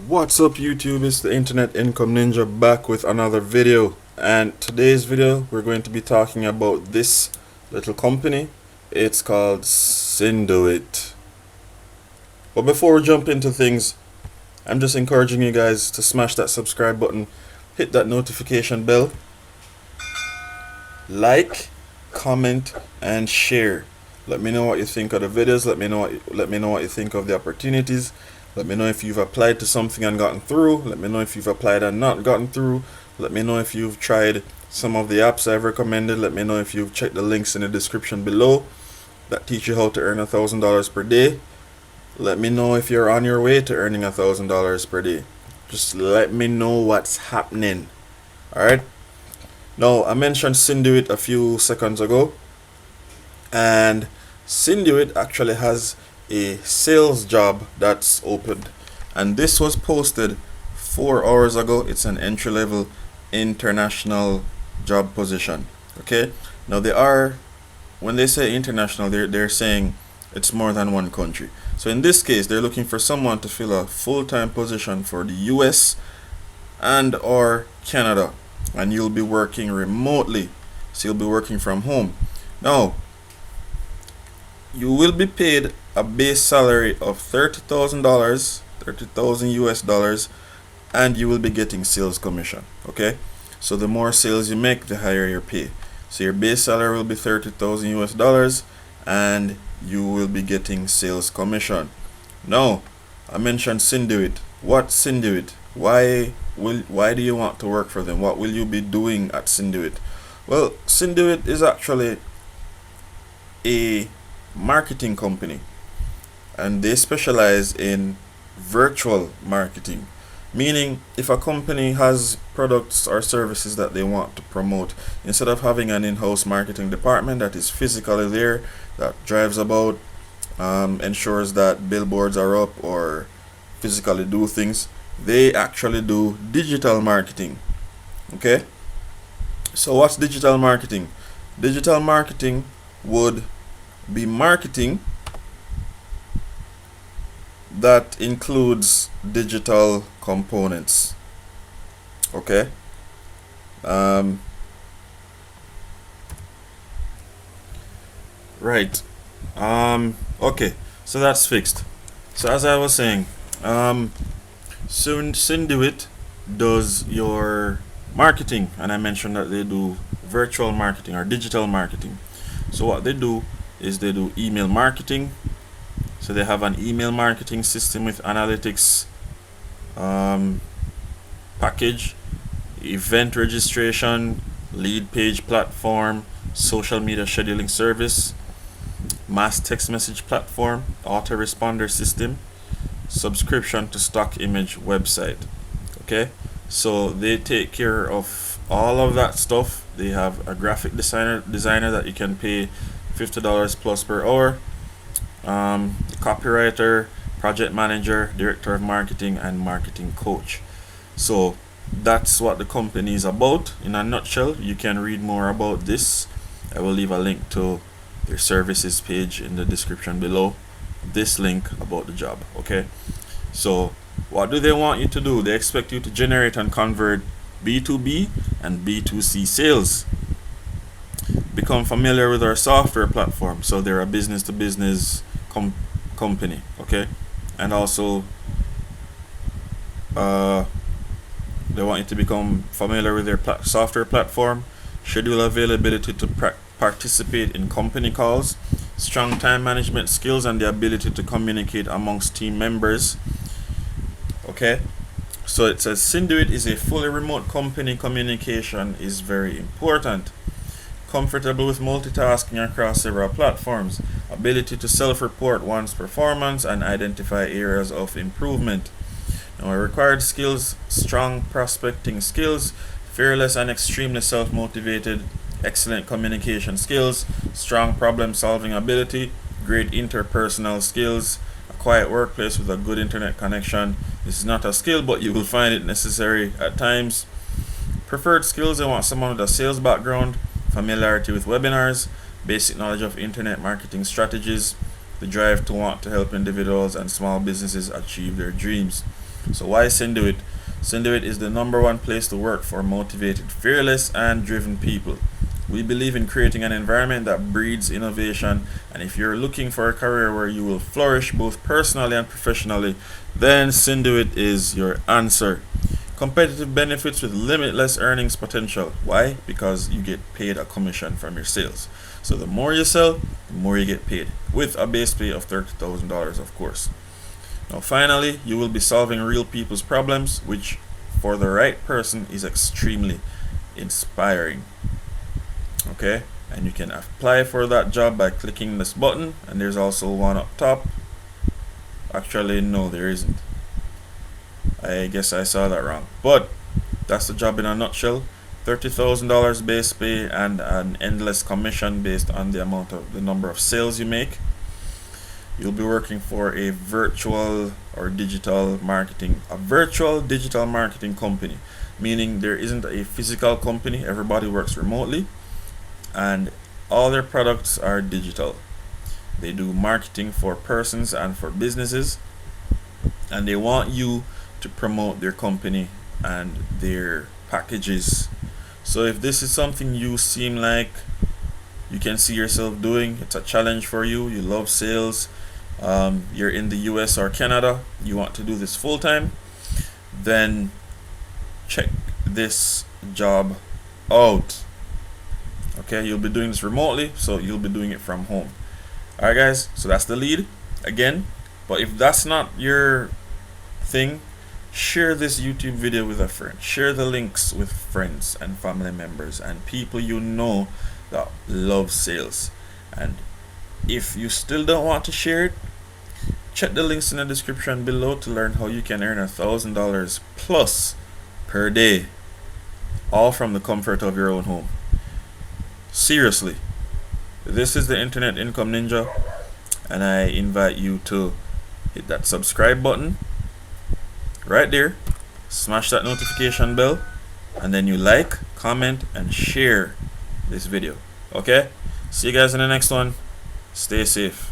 What's up YouTube, it's the Internet Income Ninja back with another video, and today's video we're going to be talking about this little company. It's called SYNDUIT. But before we jump into things, I'm just encouraging you guys to smash that subscribe button, hit that notification bell, like, comment and share. Let me know what you think of the videos. Let me know what you think of the opportunities. Let me know if you've applied to something and gotten through. Let me know if you've applied and not gotten through. Let me know if you've tried some of the apps I've recommended. Let me know if you've checked the links in the description below that teach you how to earn $1,000 per day. Let me know if you're on your way to earning $1,000 per day. Just let me know what's happening. Alright? Now, I mentioned SYNDUIT a few seconds ago, and SYNDUIT actually has a sales job that's opened, and this was posted 4 hours ago. It's an entry-level international job position. Okay, now when they say international, they're saying it's more than one country. So in this case, they're looking for someone to fill a full-time position for the US and or Canada, and you'll be working remotely, so you'll be working from home. Now, you will be paid a base salary of $30,000, 30,000 US dollars, and you will be getting sales commission. Okay, so the more sales you make, the higher your pay. So your base salary will be 30,000 US dollars, and you will be getting sales commission. Now, I mentioned SYNDUIT. What's SYNDUIT? Why do you want to work for them? What will you be doing at SYNDUIT? Well, SYNDUIT is actually a marketing company, and they specialize in virtual marketing, meaning if a company has products or services that they want to promote, instead of having an in-house marketing department that is physically there, that drives about, ensures that billboards are up or physically do things, they actually do digital marketing. Okay, so what's digital marketing? Digital marketing would be marketing that includes digital components. Okay, right. Okay, so that's fixed. So as I was saying, SYNDUIT does your marketing, and I mentioned that they do virtual marketing or digital marketing. So what they do is they do email marketing. So they have an email marketing system with analytics package, event registration, lead page platform, social media scheduling service, mass text message platform, autoresponder system, subscription to stock image website. Okay, so they take care of all of that stuff. They have a graphic designer that you can pay $50 plus per hour, copywriter, project manager, director of marketing, and marketing coach. So that's what the company is about in a nutshell. You can read more about this. I will leave a link to their services page in the description below, this link about the job. Okay, so what do they want you to do? They expect you to generate and convert B2B and B2C sales. Become familiar with our software platform. So they're a business to business company. Okay, and also they want you to become familiar with their software platform, schedule availability to participate in company calls, strong time management skills, and the ability to communicate amongst team members. Okay, so it says SYNDUIT is a fully remote company. Communication is very important. Comfortable with multitasking across several platforms, ability to self-report one's performance and identify areas of improvement. Now, required skills: strong prospecting skills, fearless and extremely self-motivated, excellent communication skills, strong problem-solving ability, great interpersonal skills, a quiet workplace with a good internet connection. This is not a skill, but you will find it necessary at times. Preferred skills: they want someone with a sales background, familiarity with webinars, basic knowledge of internet marketing strategies, the drive to want to help individuals and small businesses achieve their dreams. So why SYNDUIT? SYNDUIT is the #1 place to work for motivated, fearless, and driven people. We believe in creating an environment that breeds innovation, and if you're looking for a career where you will flourish both personally and professionally, then SYNDUIT is your answer. Competitive benefits with limitless earnings potential. Why? Because you get paid a commission from your sales. So the more you sell, the more you get paid, with a base pay of $30,000, of course. Now, finally, you will be solving real people's problems, which for the right person is extremely inspiring. Okay, and you can apply for that job by clicking this button, and there's also one up top. Actually, no, there isn't. I guess I saw that wrong, but that's the job in a nutshell. $30,000 base pay and an endless commission based on the number of sales you make. You'll be working for a virtual digital marketing company, meaning there isn't a physical company. Everybody works remotely, and all their products are digital. They do marketing for persons and for businesses, and they want you to promote their company and their packages. So if this is something you seem like you can see yourself doing, it's a challenge for you, you love sales, you're in the US or Canada, you want to do this full time, then check this job out. Okay, you'll be doing this remotely, so you'll be doing it from home. Alright guys, so that's the lead again. But if that's not your thing, share this YouTube video with a friend. Share the links with friends and family members and people you know that love sales. And if you still don't want to share it, check the links in the description below to learn how you can earn $1,000 plus per day, all from the comfort of your own home. Seriously, this is the Internet Income Ninja, and I invite you to hit that subscribe button right there, smash that notification bell, and then you like, comment, and share this video. Okay, see you guys in the next one. Stay safe.